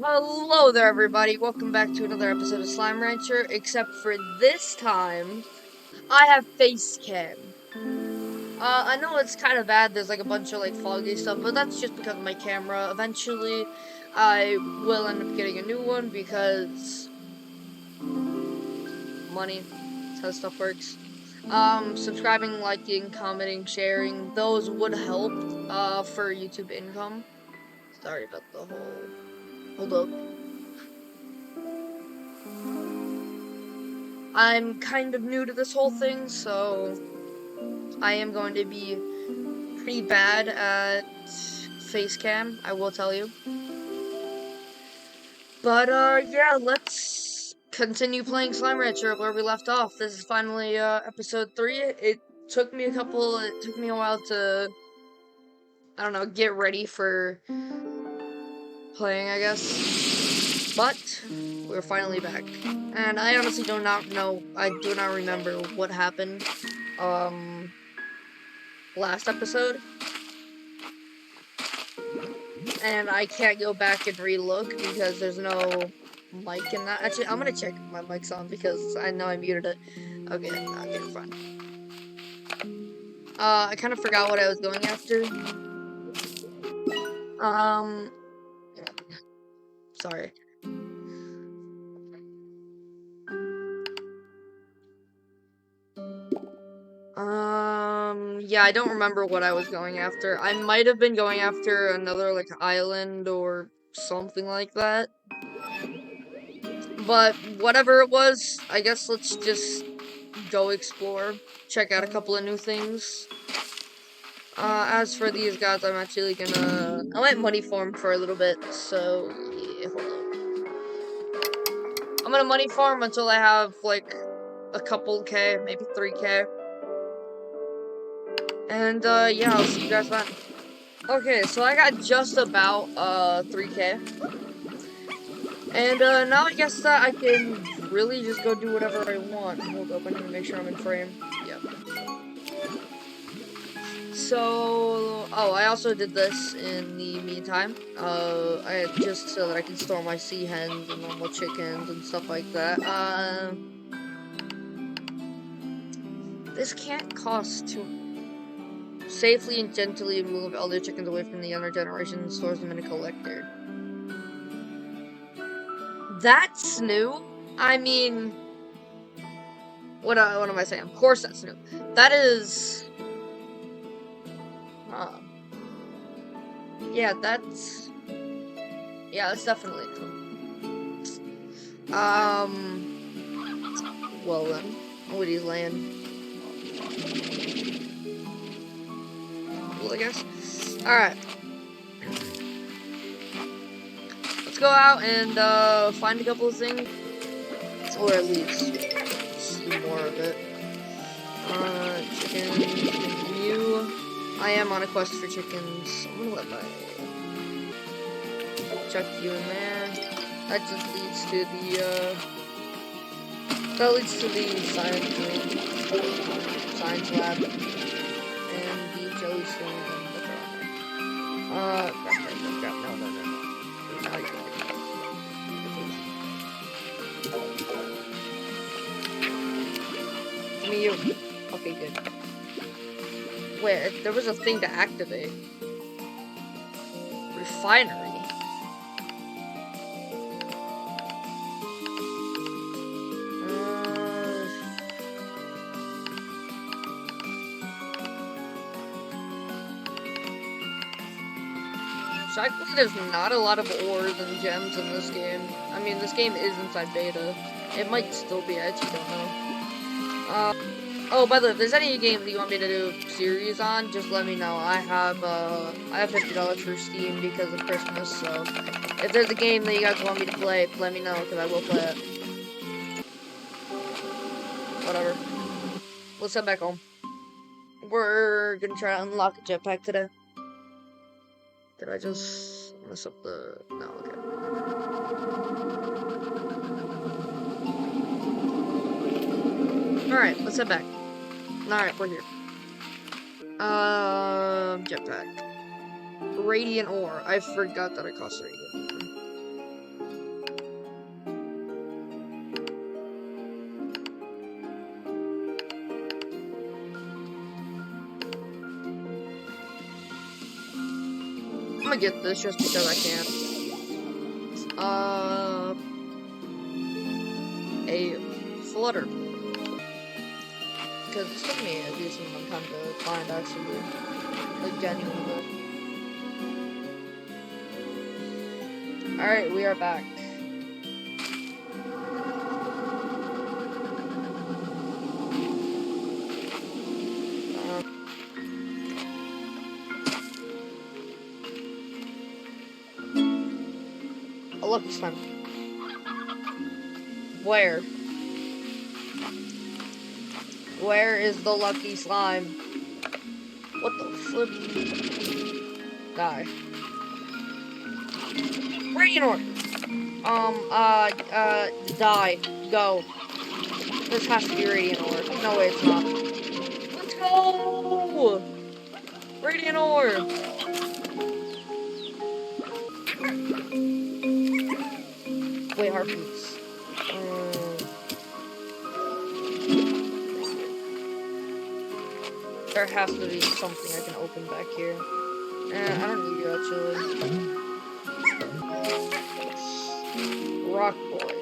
Hello there, everybody. Welcome back to another episode of Slime Rancher. Except for this time, I have face cam. I know it's kind of bad. There's like a bunch of like foggy stuff, but that's just because of my camera. Eventually, I will end up getting a new one because money. That's how stuff works. Subscribing, liking, commenting, sharing, those would help. For YouTube income. Sorry about the whole. Hold up. I'm kind of new to this whole thing, so I am going to be pretty bad at face cam, I will tell you. But, yeah, let's continue playing Slime Rancher where we left off. This is finally, episode 3. It took me a while to, I don't know, get ready for playing, I guess. But, we're finally back. And I honestly I do not remember what happened, last episode. And I can't go back and relook because there's no mic in that. Actually, I'm gonna check if my mic's on because I know I muted it. Okay, okay, fine. I kind of forgot what I was going after. Um, sorry. Yeah, I don't remember what I was going after. I might have been going after another, like, island or something like that. But whatever it was, I guess let's just go explore, check out a couple of new things. As for these guys, I might money farm for a little bit, so, yeah, hold up. I'm gonna money farm until I have, like, a couple K, maybe 3K. And, yeah, I'll see you guys then. Okay, so I got just about, 3K. And, now I guess that I can really just go do whatever I want. Hold up, I need to make sure I'm in frame. Yep. So, I also did this in the meantime. Just so that I can store my sea hens and normal chickens and stuff like that. This can't cost too. Safely and gently move elder chickens away from the younger generation and stores them in a collector. That's new. I mean, what am I saying? Of course that's new. That is. Yeah, that's. Yeah, that's definitely new. Well then, Woody's land. Cool, I guess. Alright. Let's go out and, find a couple of things. Or at least, see more of it. Chicken, you. I am on a quest for chickens. I'm gonna let my... Chuck you in there. That just leads to the, that leads to the science room. Science lab. And the jellystone and the crap. No. Now you can Give me you. Okay, good. Wait, there was a thing to activate. Refinery. Shockingly, there's not a lot of ores and gems in this game. I mean, this game is inside beta. It might still be, I actually don't know. Oh, by the way, if there's any game that you want me to do series on, just let me know. I have $50 for Steam because of Christmas, so if there's a game that you guys want me to play, let me know, because I will play it. Whatever. Let's head back home. We're gonna try to unlock a jetpack today. Did I just mess up the... No, okay. Alright, let's head back. Alright, we're here. Jetpack. Radiant ore. I forgot that it costs radiant ore. gonna get this just because I can. A flutter. Because it took me a decent amount of time to find, actually. Like, genuinely. Alright, we are back. A lucky slime. Where? Where is the lucky slime? What the flip? Die. Radiant ore! Die. Go. This has to be radiant ore. No way, it's not. Let's go! Radiant ore! Wait, harpies. There has to be something I can open back here. I don't need you, actually. Rock boys.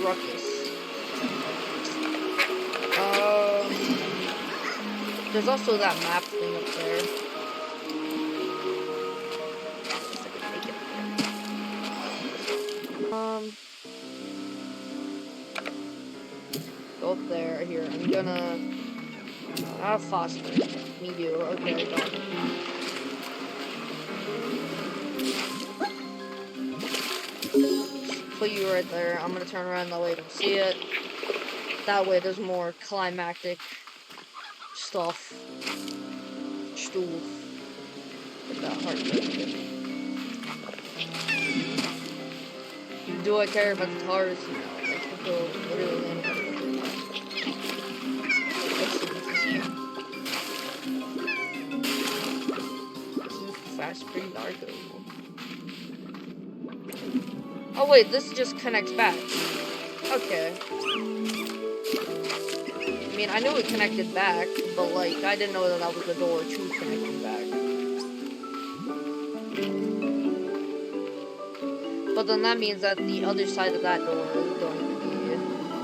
Ruckus. There's also that map thing up there. Go up there, here, I'm gonna... I have phosphorus. Me do, okay, got it. Put you right there, I'm gonna turn around that way you don't see it. That way there's more climactic stuff. Stoof. Get that heart rate. Do I care about the tars? No, I can go literally anywhere. Fast free narco. Oh wait, this just connects back. Okay. I mean, I knew it connected back, but like, I didn't know that that was the door to connecting back. But then that means that the other side of that door is going to be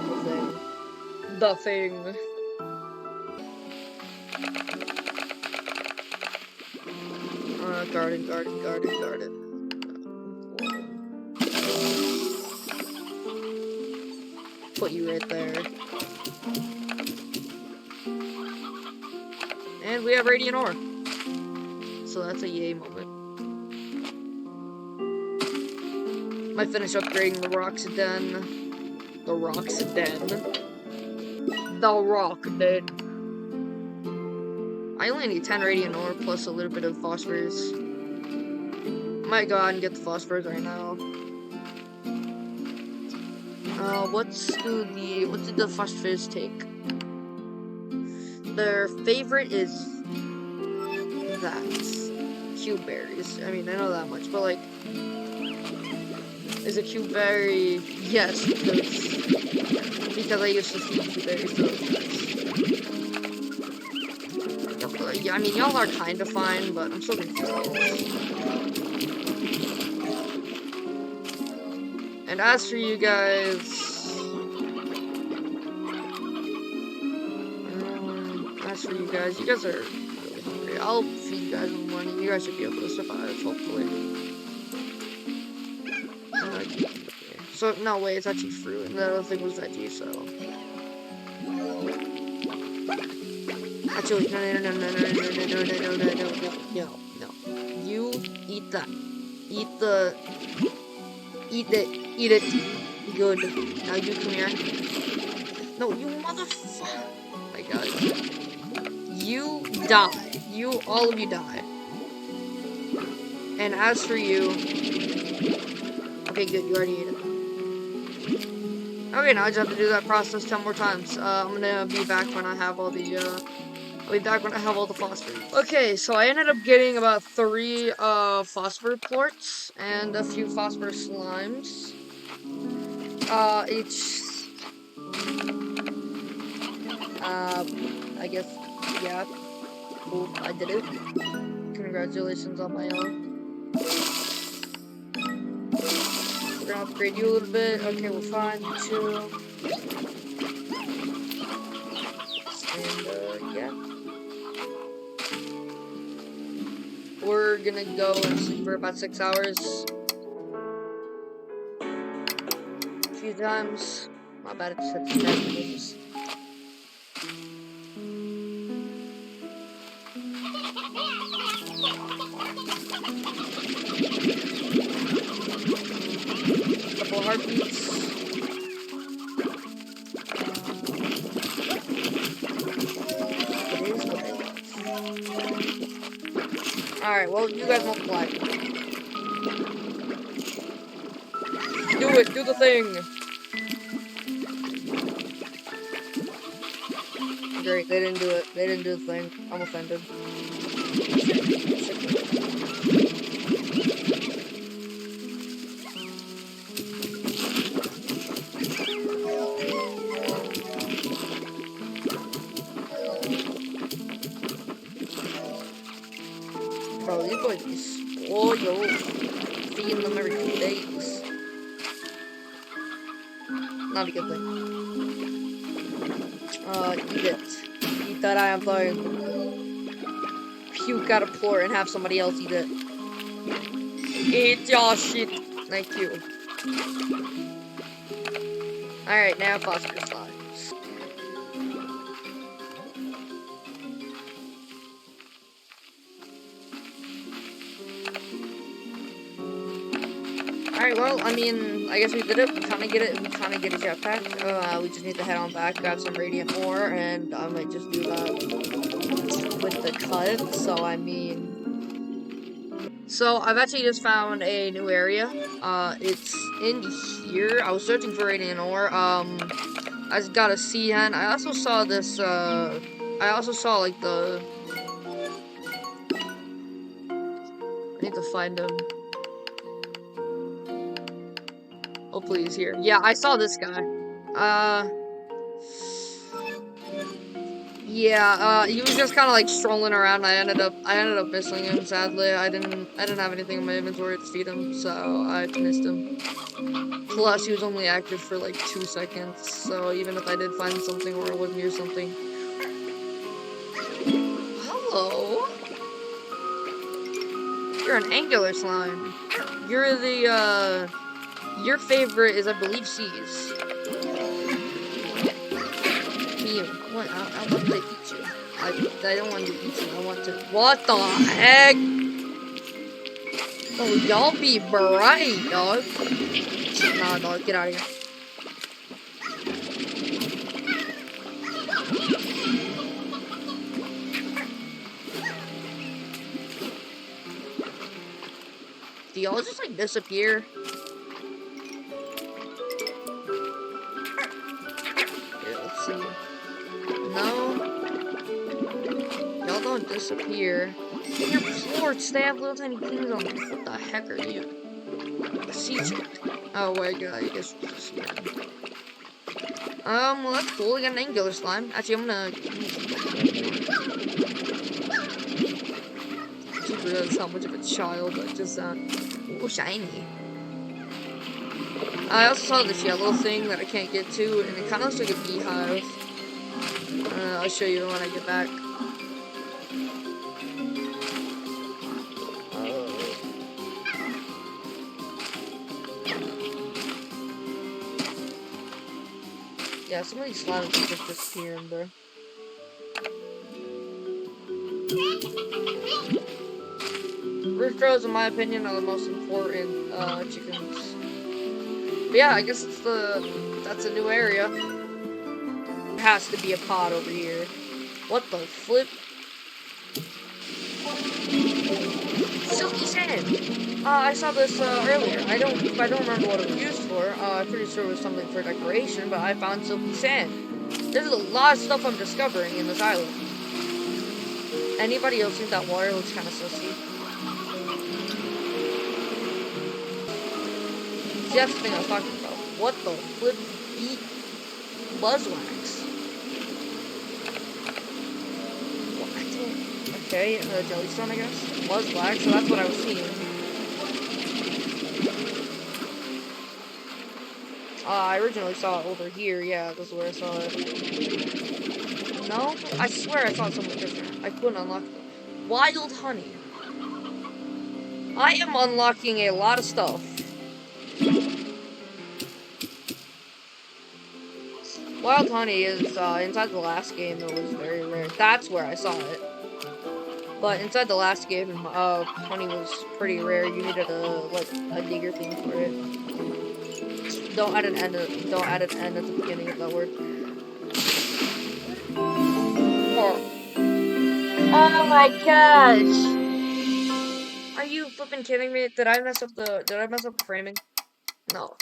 the thing. The thing. Garden. Put you right there. And we have radiant ore. So that's a yay moment. Might finish upgrading the rocks den. The rocks den. The rock den. I only need 10 radiant ore plus a little bit of phosphorus. Might go out and get the phosphorus right now. What did the phosphorus take? Their favorite is that. Cube berries. I mean, I know that much, but like, is a cube berry? Yes, because I used to feed cube berries to those guys. Yeah, I mean, y'all are kind of fine, but I'm still confused. And as for you guys, you guys are really hungry. I'll feed you guys in the morning. You guys should be able to survive, hopefully. Okay. So, no, wait, it's actually fruit, and the other thing was veggie, so. Actually, no. You eat that. Eat it. Good. Now you come here. No, you motherfucker. Oh my god. You die. All of you die. And as for you... Okay, good, you already ate it. Okay, now I just have to do that process 10 more times. I'm gonna be back when I have all the, phosphor. Okay, so I ended up getting about 3, phosphor plorts and a few phosphor slimes. I guess, yeah. Cool, I did it. Congratulations on my own. We're gonna upgrade you a little bit. Okay, we're fine. Chill. And, yeah. We're gonna go and sleep for about 6 hours. A few times. My bad, I just had to scratch my nose. Couple heartbeats. It is what it is. Alright, well, you guys multiply. Do it, do the thing! Great, they didn't do it. They didn't do the thing. I'm offended. Bro, these boys be spoiled. Feeding them every 2 days. Not a good thing. Eat it. Eat that iron thing. Puke out a pore and have somebody else eat it. Eat your shit. Thank you. Alright, now phosphorus slimes. Alright, well, I mean, I guess we did it. We kinda get it. We kinda get a jetpack. We just need to head on back, grab some radiant ore, and I might just do that with the cut. So, I mean... So, I've actually just found a new area. It's in here. I was searching for radiant ore. I just got a sea hen. I also saw this, I also saw, like, the... I need to find him. Hopefully he's here. Yeah, I saw this guy. Yeah, he was just kind of like strolling around. I ended up missing him. Sadly, I didn't have anything in my inventory to feed him, so I missed him. Plus, he was only active for like 2 seconds, so even if I did find something or I was near something. Hello. You're an angular slime. You're the your favorite is, I believe, C's. What? I want to eat you. I don't want to eat you. I want to. What the heck? Oh, y'all be bright, dog. Nah, dog, get out of here. Do y'all just like disappear? Yeah, let's see. No. Y'all don't disappear. And your floors, they have little tiny things on them. What the heck are you? A sea chick. Oh my god, I guess we'll just see. Well, that's cool. We got an angular slime. Actually, I'm gonna. I just realized how much of a child I just sound. Oh, shiny. I also saw this yellow thing that I can't get to, and it kind of looks like a beehive. I'll show you when I get back. Yeah, some of these slimes just disappearing, bro. Roosters, in my opinion, are the most important chickens. But yeah, I guess that's a new area. There has to be a pod over here. What the flip? Silky sand! I saw this earlier. I don't remember what it was used for. I'm pretty sure it was something for decoration, but I found silky sand. There's a lot of stuff I'm discovering in this island. Anybody else think that water looks kind of sussy? See, that's the thing I was talking about. What the flip beat buzzwax? What? I Okay, Jellystone, I guess. Was black, so that's what I was seeing. I originally saw it over here. Yeah, this is where I saw it. No? I swear I saw something different. I couldn't unlock it. Wild honey. I am unlocking a lot of stuff. Wild honey is, inside the last game, it was very rare. That's where I saw it. But inside the last game, honey was pretty rare. You needed a digger thing for it. Don't add an N at the beginning of that word. Oh my gosh! Are you flipping kidding me? Did I mess up the framing? No.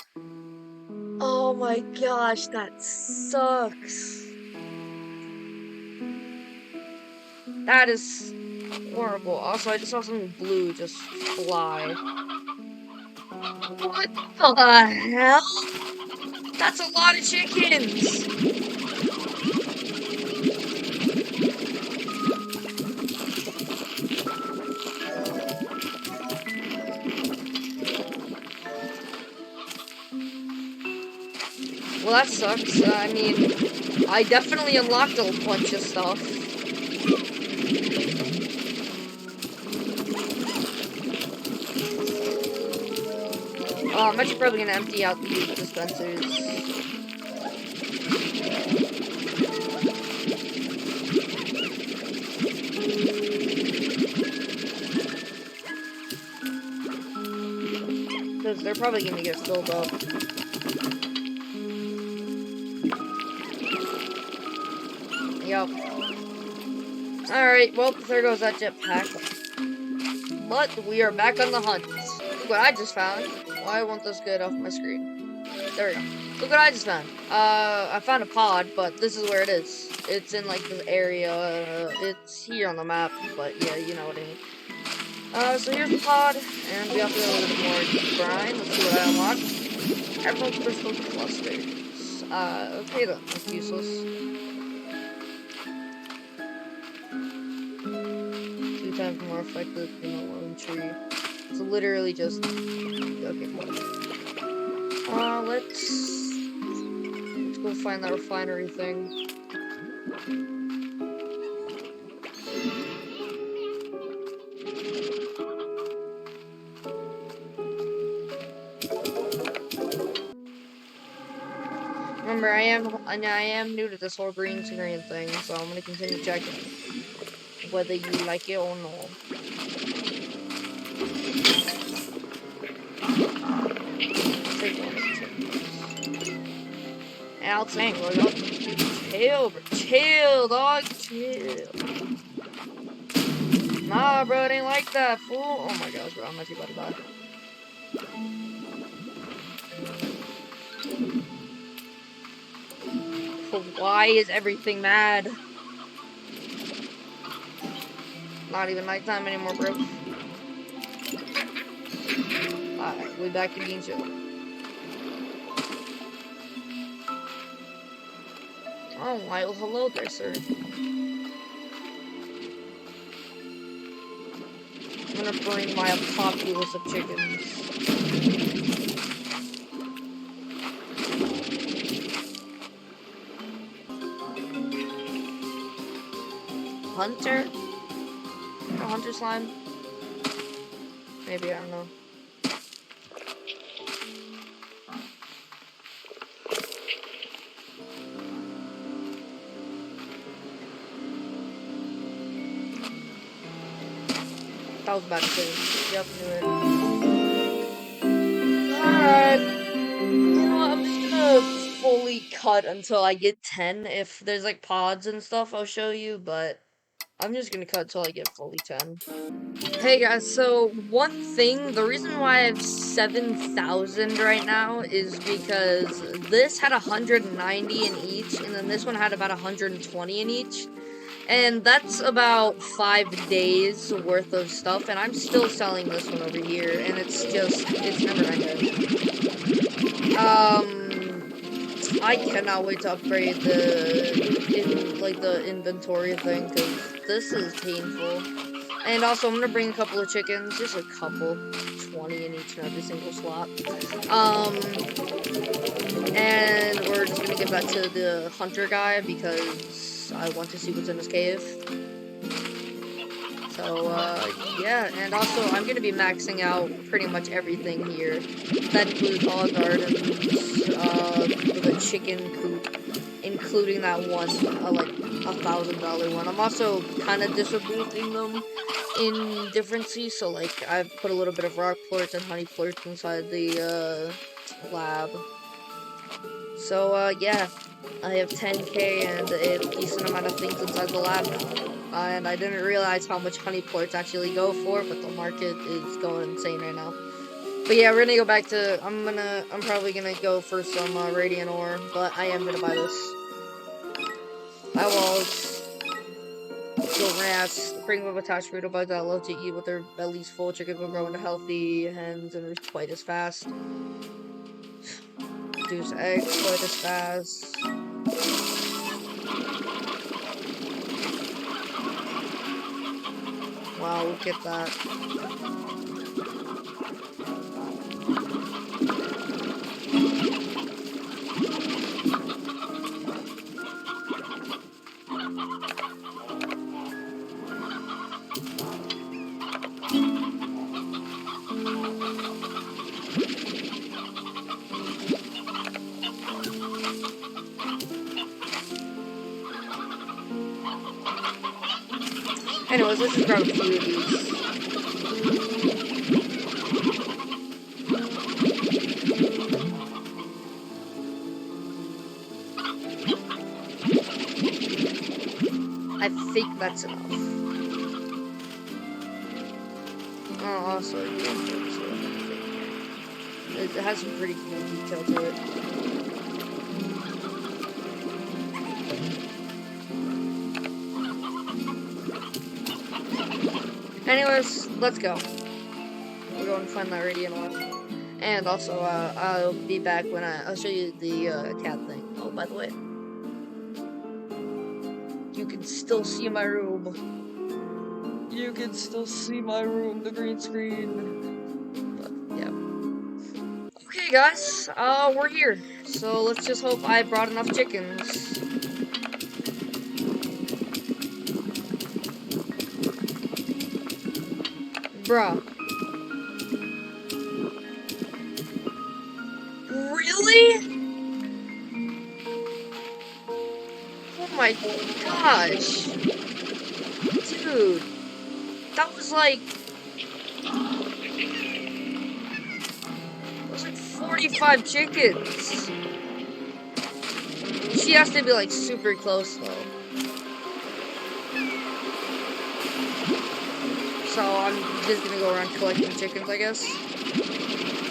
Oh my gosh, that sucks. That is horrible. Also, I just saw something blue just fly. What the hell? That's a lot of chickens! Well, that sucks. I mean, I definitely unlocked a bunch of stuff. I'm actually probably gonna empty out these dispensers. Because they're probably gonna get filled up. Yup. Alright, well, there goes that jetpack. But we are back on the hunt. Look what I just found. Why won't this get off my screen? There we go. Look what I just found. I found a pod, but this is where it is. It's in, like, this area. It's here on the map, but yeah, you know what I mean. So here's the pod, and we have to go a little bit more grind. Let's see what I unlocked. Emerald crystal clusters. Okay then, that's useless. 2 times more effective than a lone tree. It's literally just... Okay, let's go find that refinery thing. Remember, I am new to this whole green screen thing, so I'm gonna continue checking whether you like it or not. Outangle, chill, bro. Chill, dog. Chill. Nah, bro, it ain't like that, fool. Oh my gosh, bro, I'm actually about to die. Why is everything mad? Not even nighttime anymore, bro. Alright, we back to being chill. Oh, well, hello there, sir. I'm gonna bring my populace of chickens. Hunter? A hunter slime? Maybe, I don't know. That was bad too. Yep, knew it. Alright. You know what, I'm just gonna fully cut until I get 10. If there's like pods and stuff, I'll show you, but I'm just gonna cut until I get fully 10. Hey guys, so one thing, the reason why I have 7,000 right now is because this had 190 in each, and then this one had about 120 in each. And that's about 5 days worth of stuff, and I'm still selling this one over here, and it's never ended. I cannot wait to upgrade the inventory thing, because this is painful. And also, I'm gonna bring a couple of chickens, just a couple, 20 in each and every single slot. And we're just gonna give that to the hunter guy because I want to see what's in his cave. So, yeah, and also I'm gonna be maxing out pretty much everything here. That includes all gardens, the chicken coop, including that one, like, $1,000 one. I'm also kind of distributing them in differences, so, like, I've put a little bit of rock plorts and honey plorts inside the, lab. So, yeah, I have 10k and a decent amount of things inside the lab now. And I didn't realize how much honey plorts actually go for, but the market is going insane right now. But yeah, we're gonna go back to, I'm probably gonna go for some, radiant ore, but I am gonna buy this. I will go rats, bring them attached fruit bugs that love to eat with their bellies full. Chickens will grow into healthy hens and roost quite as fast. Produce eggs quite as fast. Wow, look at that. Anyways, let's just grab a few of these. I think that's enough. Oh, also, it has some pretty cool detail to it. Anyways, let's go. We're going to find that radiant ore. And also, I'll be back when I'll show you the cat thing. Oh, by the way, you can still see my room. You can still see my room, the green screen. But, yeah. Okay, guys, we're here. So let's just hope I brought enough chickens. Bruh. Really? Oh my gosh. Dude. That was like 45 chickens. She has to be like super close though. So I'm just gonna go around collecting chickens, I guess.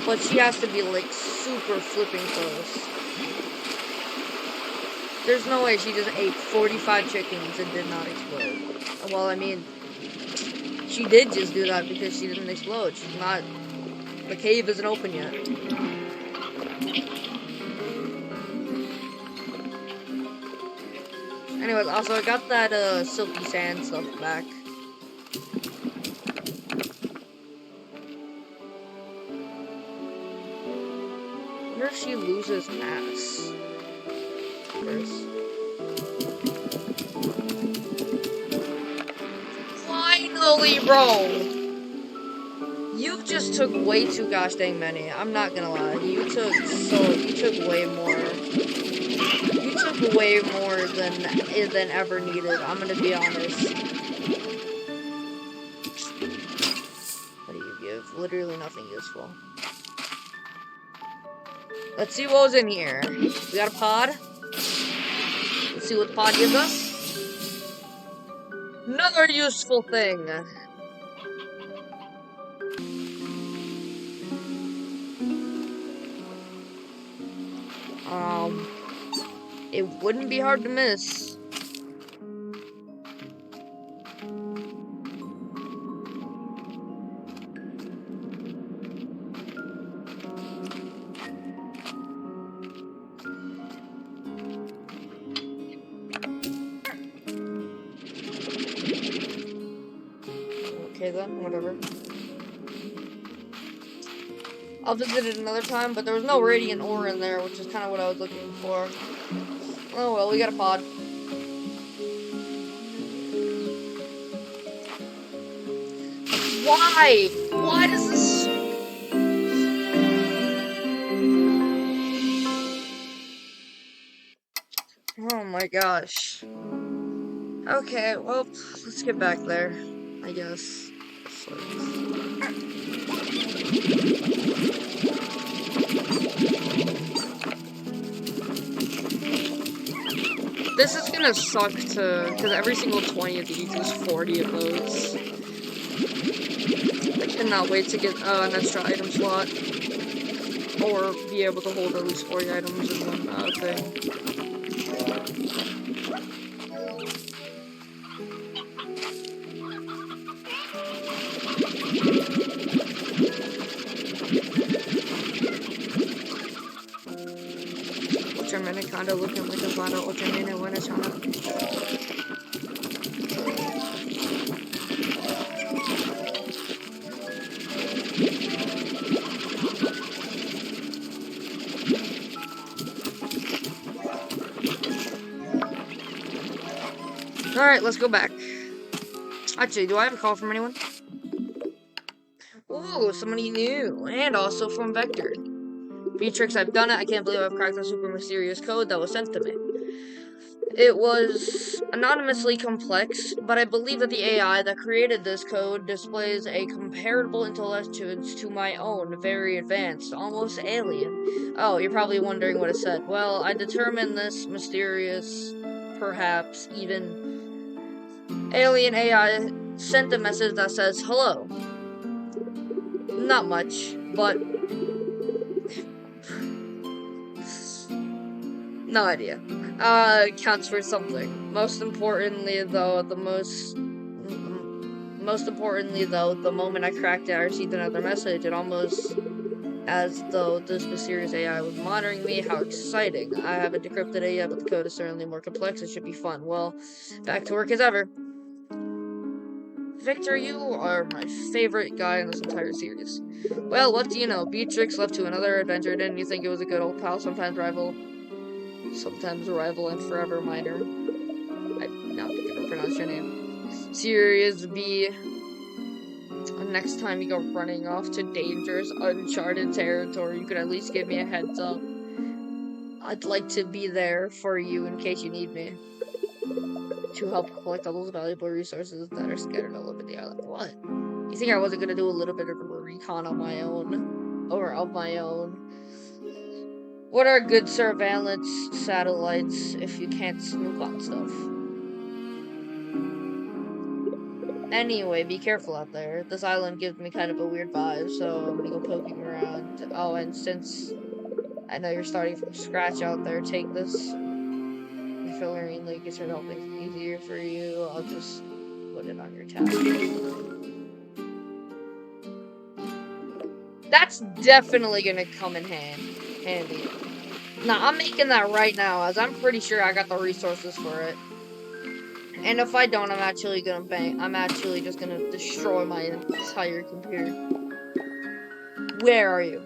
But she has to be like super flipping close. There's no way she just ate 45 chickens and did not explode. Well, I mean, she did just do that because she didn't explode. She's not... The cave isn't open yet. Anyways, also I got that silky sand stuff back. I wonder if she loses mass. Finally, bro! You just took way too gosh dang many. I'm not gonna lie. You took way more. You took way more than ever needed. I'm gonna be honest. What do you give? Literally nothing useful. Let's see what was in here. We got a pod. Let's see what the pod gives us. Another useful thing. It wouldn't be hard to miss. Okay then, whatever. I'll visit it another time, but there was no radiant ore in there, which is kind of what I was looking for. Oh well, we got a pod. Why? Why does this... Oh my gosh. Okay, well, let's get back there, I guess. This is gonna suck because every single 20 of these is 40 of those. I cannot wait to get an extra item slot. Or be able to hold at least 40 items in one thing. Ultraman kinda looking like a battle Ultraman when it's on. Alright, let's go back. Actually, do I have a call from anyone? Ooh, somebody new. And also from Vector. Beatrix, I've done it. I can't believe I've cracked the super mysterious code that was sent to me. It was anonymously complex, but I believe that the AI that created this code displays a comparable intelligence to my own, very advanced, almost alien. Oh, you're probably wondering what it said. Well, I determined this mysterious, perhaps even alien AI sent a message that says, hello. Not much, but no idea. Counts for something. Most importantly, though, the moment I cracked it, I received another message. It almost as though this mysterious AI was monitoring me. How exciting. I haven't decrypted it yet, but the code is certainly more complex. It should be fun. Well, back to work as ever. Victor, you are my favorite guy in this entire series. Well, what do you know? Beatrix left to another adventure. Didn't you think it was a good old pal? Sometimes a rival and forever minor. I'm not gonna pronounce your name. Serious B. Next time you go running off to dangerous, uncharted territory, you could at least give me a heads up. I'd like to be there for you in case you need me. To help collect all those valuable resources that are scattered all over the island. What? You think I wasn't gonna do a little bit of a recon on my own? Or of my own? What are good surveillance satellites if you can't snoop on stuff? Anyway, be careful out there. This island gives me kind of a weird vibe, so I'm gonna go poking around. Oh, and since I know you're starting from scratch out there, take this. Fillering link is to help make it easier for you. I'll just put it on your tab. That's definitely gonna come in handy. Nah, I'm making that right now, as I'm pretty sure I got the resources for it. And if I don't, I'm actually just gonna destroy my entire computer. Where are you?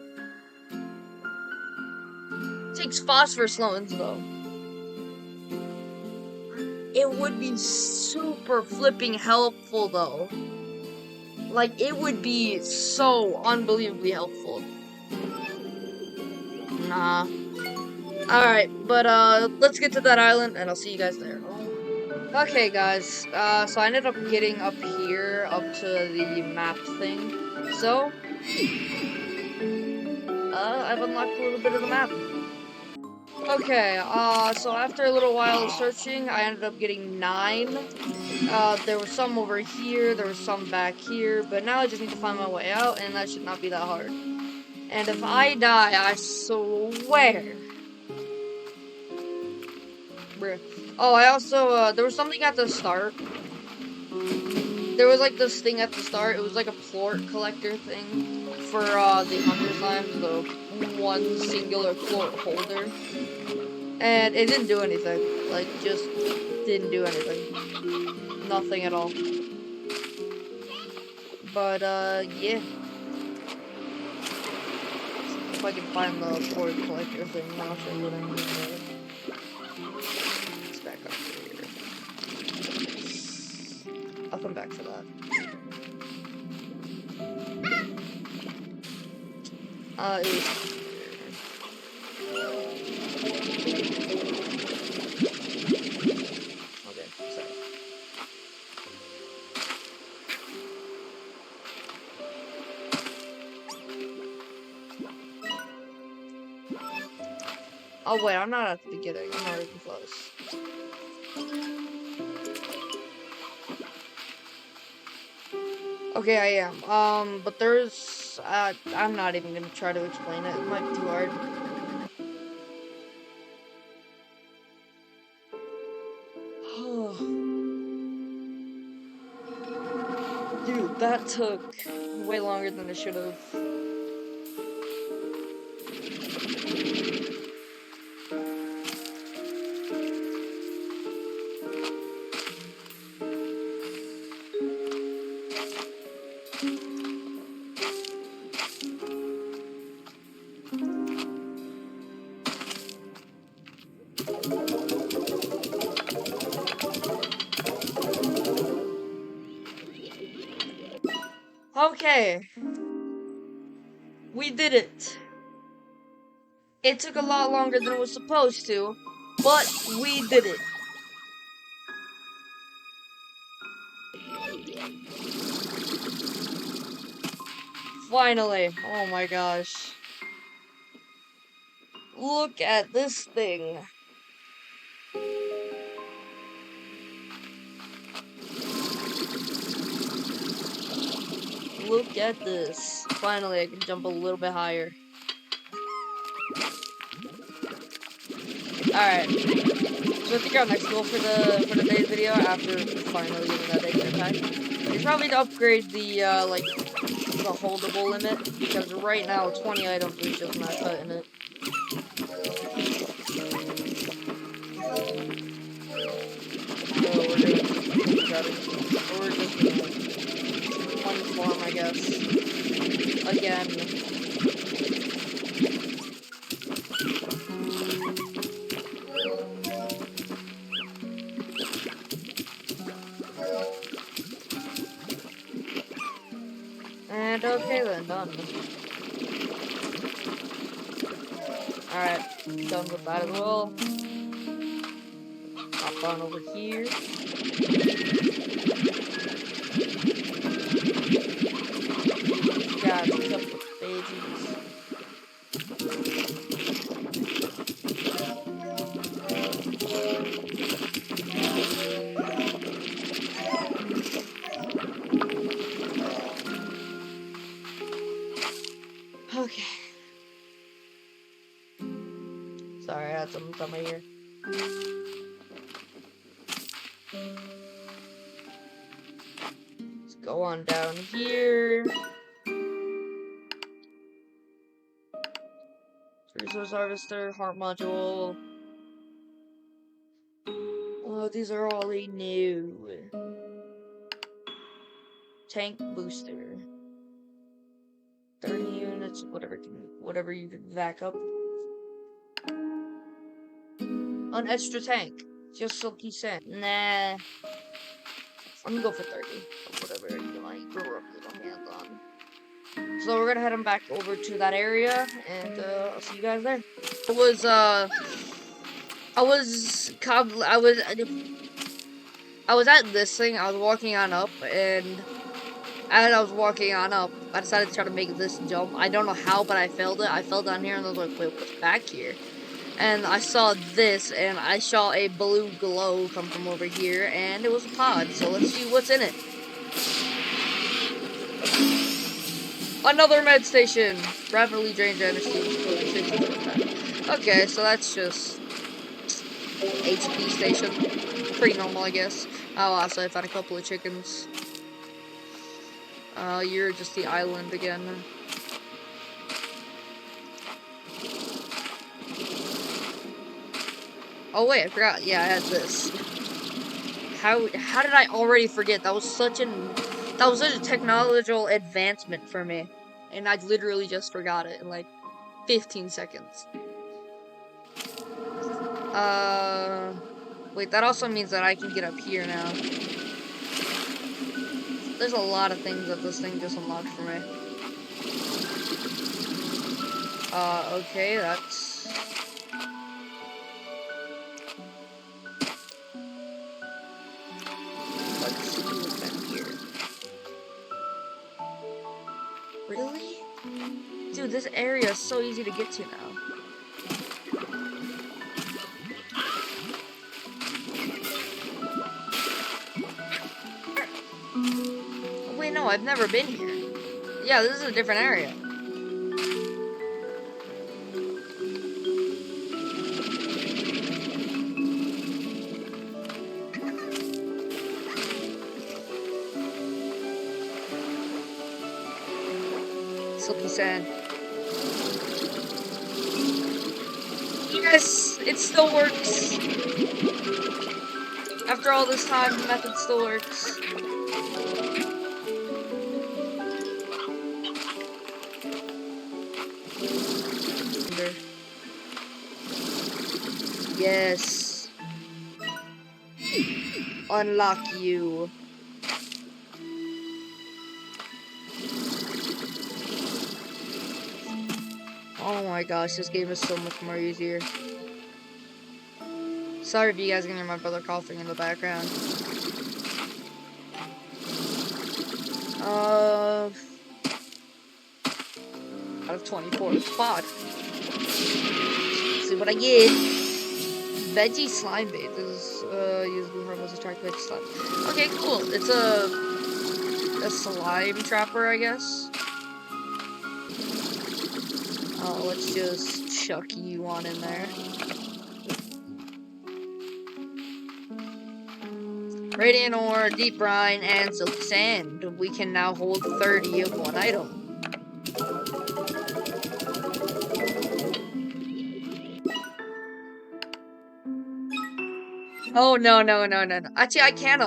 It takes phosphorus stones, though. It would be super flipping helpful, though. Like, it would be so unbelievably helpful. Nah. Alright, but, let's get to that island, and I'll see you guys there. Okay, guys, so I ended up getting up here, up to the map thing. So, I've unlocked a little bit of the map. Okay, so after a little while of searching, I ended up getting 9. There was some over here, there was some back here, but now I just need to find my way out, and that should not be that hard. And if I die, I swear. Bruh. Oh, I also, there was something at the start. There was, like, this thing at the start. It was, like, a plort collector thing for, the Hunger Slimes, the one singular plort holder. And it didn't do anything. Like, just didn't do anything. Nothing at all. But, yeah. If I can find the port collector thing, I'll show you what I mean. Let's back up here. I'll come back to that. It was okay, sorry. Oh wait, I'm not at the beginning. I'm not even close. Okay, I am. But there's I'm not even gonna try to explain it. It might be too hard. Dude, that took way longer than it should have. Okay. We did it. It took a lot longer than it was supposed to, but we did it. Finally. Oh my gosh. Look at this thing. Look at this. Finally, I can jump a little bit higher. Alright. So I think our next goal for the day's video, after finally getting that extra pack, is probably to upgrade the the holdable limit, because right now 20 items is just not cutting it. So we're gonna keep cutting. Or we're just gonna unform, I guess. Again. And okay then, done. Alright, done with that as well. Hop on over here. God, what's up with pages? Okay. Sorry, I had something on my ear. Let's go on down here. Resource harvester, heart module. Oh, these are all new. Tank booster. 30 units, whatever you can back up. An extra tank. Just silky sand. Nah. I'm gonna go for 30. Or whatever you like. Grow up little hands on. So we're gonna head on back over to that area, and I'll see you guys there. I was at this thing. I was walking on up, and as I was walking on up, I decided to try to make this jump. I don't know how, but I failed it. I fell down here, and I was like, wait, what's back here? And I saw this, and I saw a blue glow come from over here, and it was a pod. So let's see what's in it. Another med station. Rapidly drains energy. Okay, so that's just HP station. Pretty normal, I guess. Oh, also I found a couple of chickens. You're just the island again. Oh wait, I forgot. Yeah, I had this. How did I already forget? That was such That was such a technological advancement for me. And I literally just forgot it in like 15 seconds. Wait, that also means that I can get up here now. There's a lot of things that this thing just unlocked for me. Okay, that's... Let's see what's in here. Really? Dude, this area is so easy to get to now. Oh, wait, no, I've never been here. Yeah, this is a different area. Silky sand. Yes, it still works. After all this time, the method still works. Yes. Unlock you. Oh my gosh, this game is so much more easier. Sorry if you guys can hear my brother coughing in the background. Out of 24. Fuck. See what I get. Veggie slime bait. This is used before most attract veggie slime. Okay, cool. It's a slime trapper, I guess. Oh, let's just chuck you on in there. Radiant ore, deep brine, and silky sand. We can now hold 30 of one item. Oh, no. Actually, I can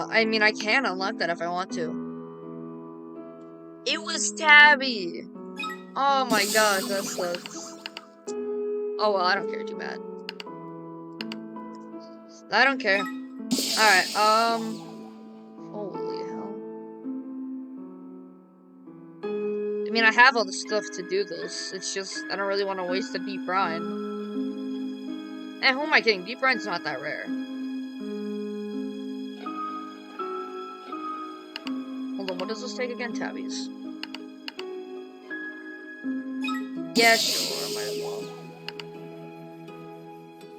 unlock that if I want to. It was Tabby! Oh my gosh, that sucks. Oh well, I don't care too bad. I don't care. Alright, holy hell. I mean, I have all the stuff to do this. It's just, I don't really want to waste the deep brine. And who am I kidding? Deep brine's not that rare. Hold on, what does this take again? Tabbies. Yeah, sure, might as well.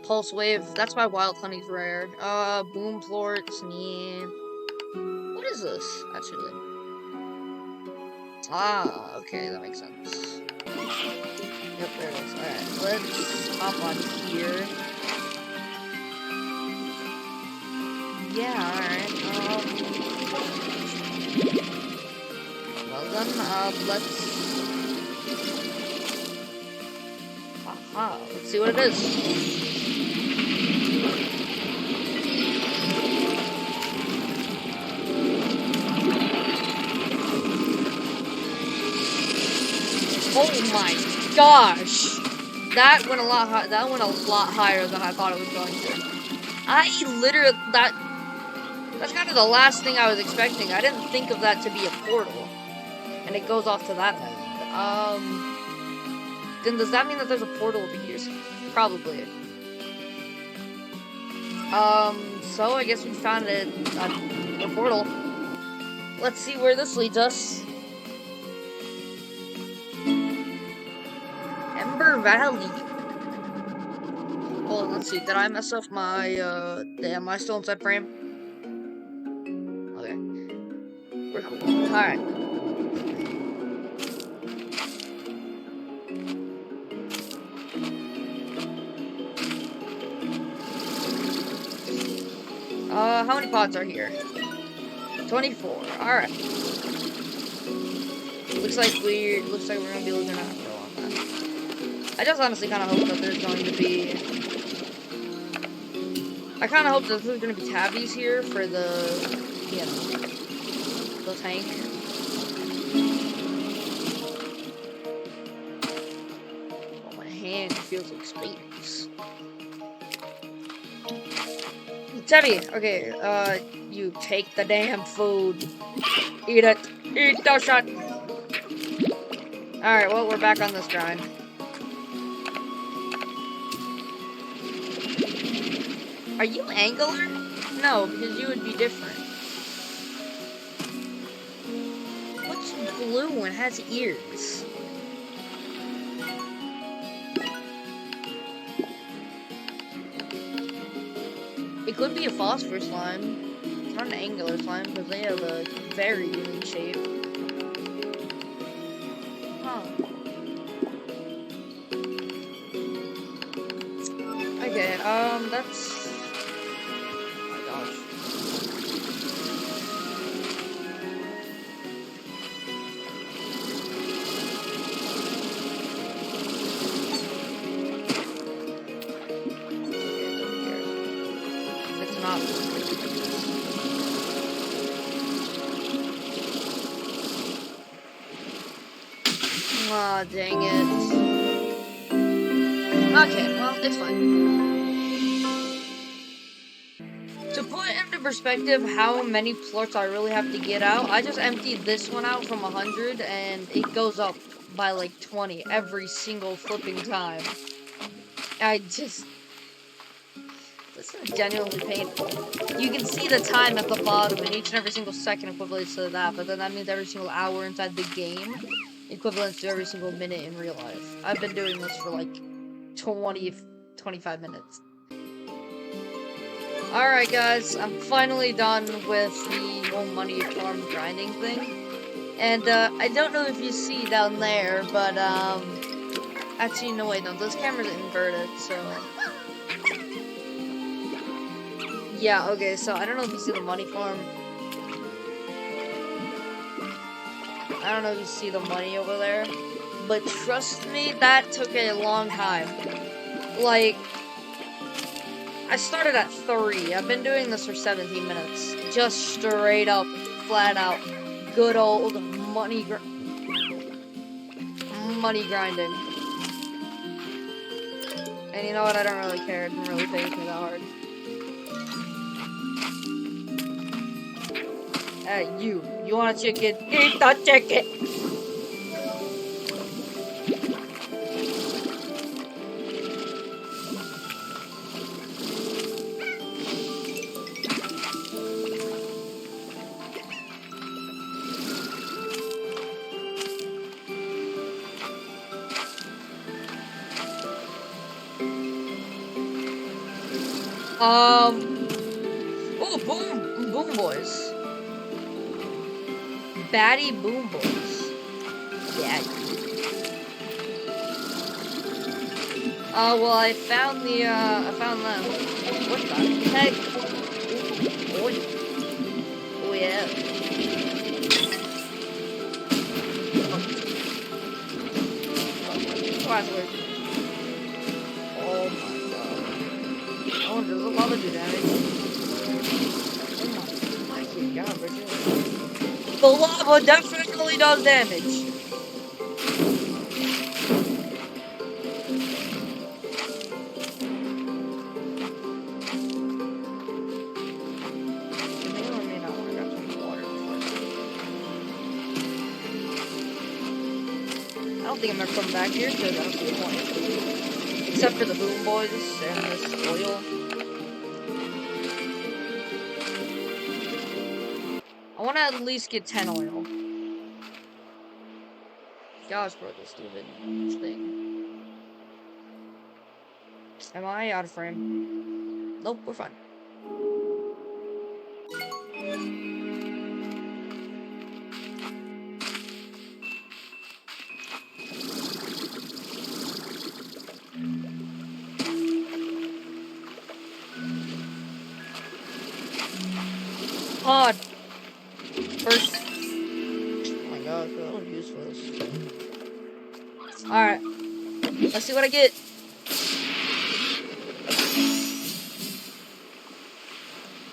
Pulse wave, that's why wild honey's rare. Boom plorts, yeah. What is this, actually? Ah, okay, that makes sense. Yep, there it is. Alright, let's hop on here. Yeah, alright, well then, let's see what it is. Oh my gosh! That went a lot higher than I thought it was going to. I literally that's kind of the last thing I was expecting. I didn't think of that to be a portal. And it goes off to that end. Then does that mean that there's a portal over here? Probably. So I guess we found a portal. Let's see where this leads us. Ember Valley. Hold on, let's see. Did I mess up my, am I still inside frame? Okay. We're cool. Alright. How many pods are here? 24. Alright. Looks like we're gonna be losing out for a long time. I just honestly kinda hope that there's going to be there's gonna be tabbies here for the, you know, the tank. feels like space. Teddy, okay, you take the damn food. Eat it. Eat the shit. Alright, well, we're back on this grind. Are you angular? No, because you would be different. What's blue and has ears? It could be a phosphor slime. It's not an angular slime because they have a very unique shape. Huh. Okay, that's... Oh my gosh. It's not... Aw, dang it. Okay, well, it's fine. To put into perspective how many plorts I really have to get out, I just emptied this one out from 100, and it goes up by like 20 every single flipping time. This is genuinely painful. You can see the time at the bottom, and each and every single second equivalents to that, but then that means every single hour inside the game equivalents to every single minute in real life. I've been doing this for like 25 minutes. Alright guys, I'm finally done with the whole money farm grinding thing. And I don't know if you see down there, but actually no wait, no, this camera's inverted, so yeah, okay, so I don't know if you see the money farm. I don't know if you see the money over there, but trust me, that took a long time. Like, I started at 3. I've been doing this for 17 minutes. Just straight up, flat out, good old money grinding. And you know what? I don't really care. It didn't really phase me that hard. Hey, you want a chicken? Eat the chicken! Oh, boom boys. Batty boom boys. Yeah. Well, I found them. What the heck? Oh, yeah. Password. Oh my god. Oh, does the lava do damage? Oh my god, Richard. The lava definitely does damage. I don't think I'm gonna come back here because I don't see the point. Except for the boom boys and this oil. I want to at least get 10 oil. Gosh, bro, this stupid thing. Am I out of frame? Nope, we're fine. Pod. First. Oh my gosh, that was useless. Alright. Let's see what I get.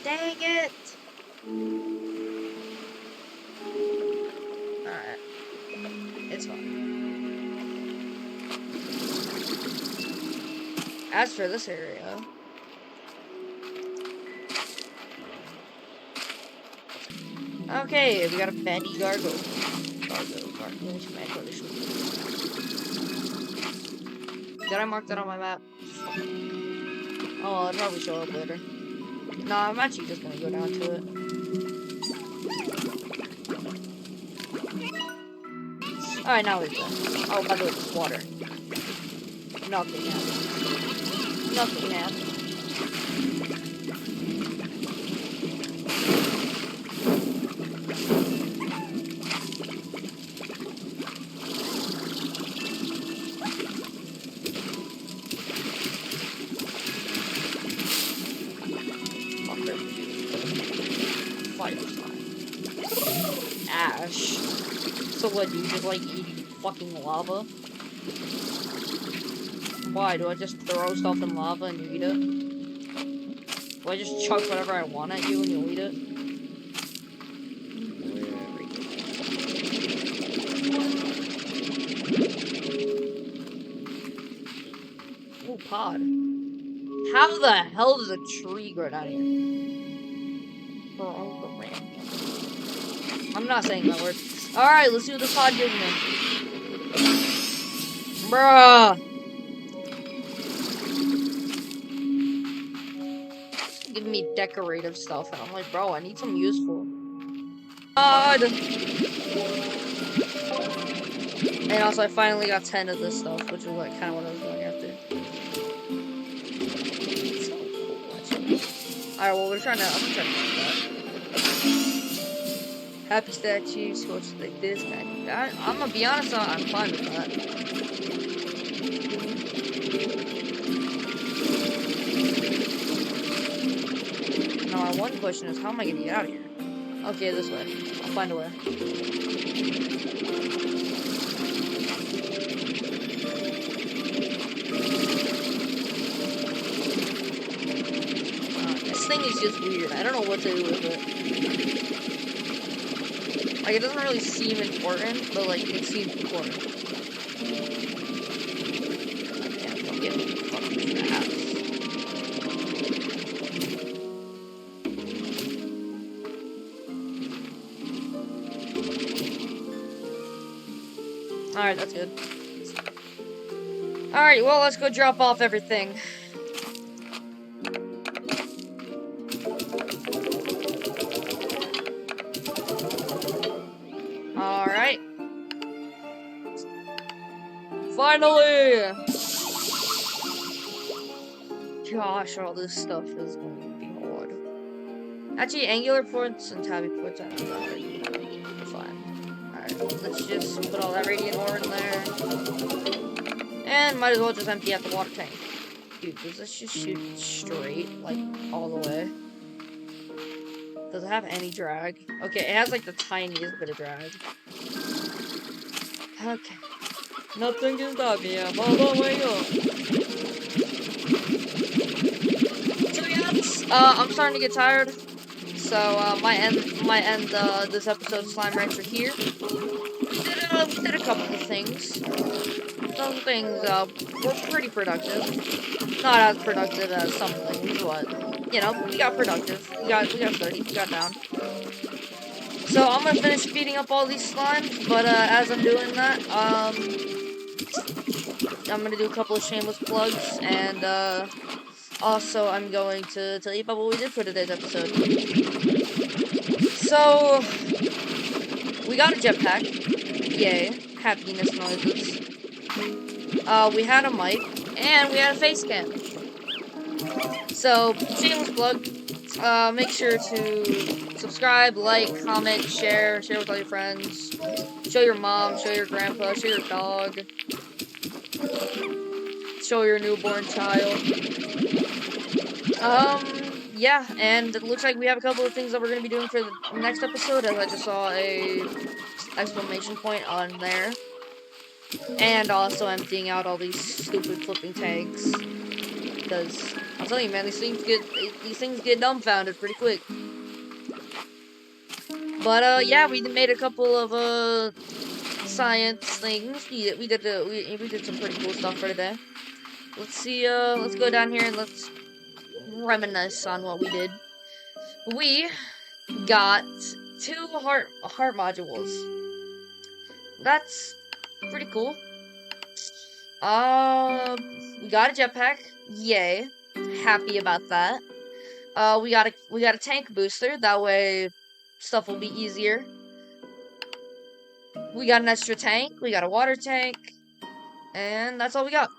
Dang it. Alright. It's fine. As for this area, okay, we got a Betty Gargoyle. Gargoyles, Gargoyles. Did I mark that on my map? Oh, well, it'll probably show up later. No, I'm actually just gonna go down to it. Alright, now we're done. Oh, by the way, it's water. Nothing happened. Nothing happened. Ash. So what, you just like eating fucking lava? Why? Do I just throw stuff in lava and you eat it? Do I just chuck whatever I want at you and you'll eat it? Oh, pod. How the hell does a tree grow down here? I'm not saying that word. Alright, let's see what this pod gives me. Bruh! Give me decorative stuff, and I'm like, bro, I need some useful. God! And also, I finally got 10 of this stuff, which is like kind of what I was going after. Alright, well, I'm gonna try to do that. Happy statues, quotes like this, that. I'm gonna be honest, I'm fine with that. Now, our one question is, how am I gonna get out of here? Okay, this way. I'll find a way. This thing is just weird. I don't know what to do with it. Like, it doesn't really seem important, but, like, it seems important. Yeah, don't get me fucking fast. Alright, that's good. Alright, well, let's go drop off everything. Alright. Finally! Gosh, all this stuff is going to be hard. Actually, angular ports and tabby ports are fine. Alright, let's just put all that radiant ore in there. And might as well just empty out the water tank. Dude, does this just shoot straight, like, all the way? Does it have any drag? Okay, it has, like, the tiniest bit of drag. Okay. Nothing can stop me, I'm all the way up. So, yes, I'm starting to get tired. So, might end this episode of Slime Rancher here. We did a couple of things. Some things, were pretty productive. Not as productive as some things, but, you know, we got productive. We got sturdy, we got down. So, I'm gonna finish speeding up all these slimes, but, as I'm doing that, I'm gonna do a couple of shameless plugs, and, also, I'm going to tell you about what we did for today's episode. So, we got a jetpack. Yay. Happiness noises. We had a mic, and we had a face cam. So, shameless plug. Make sure to subscribe, like, comment, share with all your friends. Show your mom, show your grandpa, show your dog. Show your newborn child. Yeah, and it looks like we have a couple of things that we're going to be doing for the next episode, as I just saw a exclamation point on there. And also emptying out all these stupid flipping tanks. Because, I'm telling you, man, these things get dumbfounded pretty quick. But, yeah, we made a couple of, science things. We did some pretty cool stuff for today. let's see, let's go down here and let's reminisce on what we did. We got 2 heart modules. That's pretty cool. We got a jetpack. Yay. Happy about that. We got a tank booster. That way, stuff will be easier. We got an extra tank. We got a water tank, and that's all we got.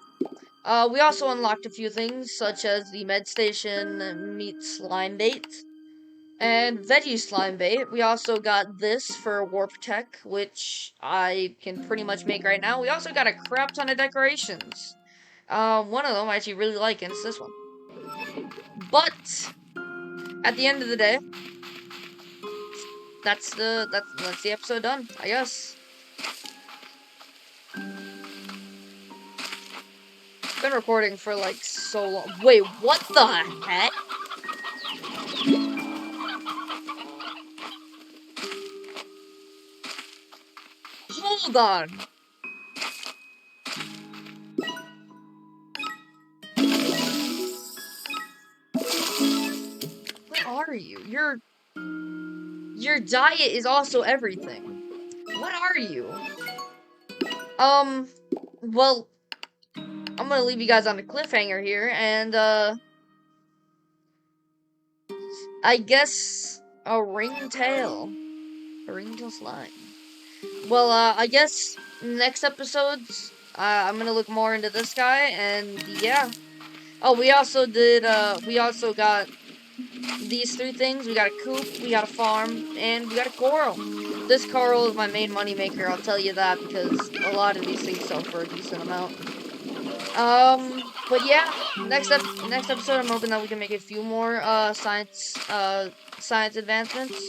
We also unlocked a few things, such as the med station meat slime bait and veggie slime bait. We also got this for warp tech, which I can pretty much make right now. We also got a crap ton of decorations. One of them I actually really like, and it's this one. But at the end of the day, that's the episode done, I guess. Been recording for like so long. Wait, what the heck? Hold on. What are you? Your diet is also everything. What are you? Well, I'm gonna leave you guys on a cliffhanger here, and I guess a ringtail slime. Well, I guess next episodes, I'm gonna look more into this guy, and yeah. Oh, we also got these 3 things. We got a coop, we got a farm, and we got a coral. This coral is my main money maker, I'll tell you that, because a lot of these things sell for a decent amount. But yeah, next episode, I'm hoping that we can make a few more, science advancements.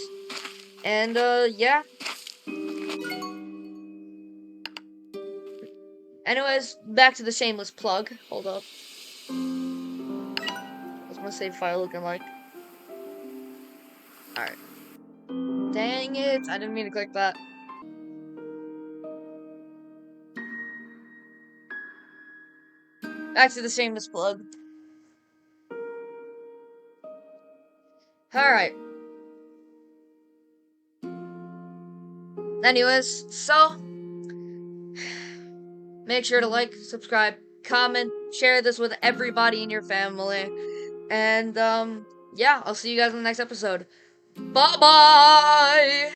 And, yeah. Anyways, back to the shameless plug. Hold up. What's my save file looking like? Alright. Dang it, I didn't mean to click that. Back to the shameless plug. Alright. Anyways, so make sure to like, subscribe, comment, share this with everybody in your family. And yeah, I'll see you guys in the next episode. Bye-bye!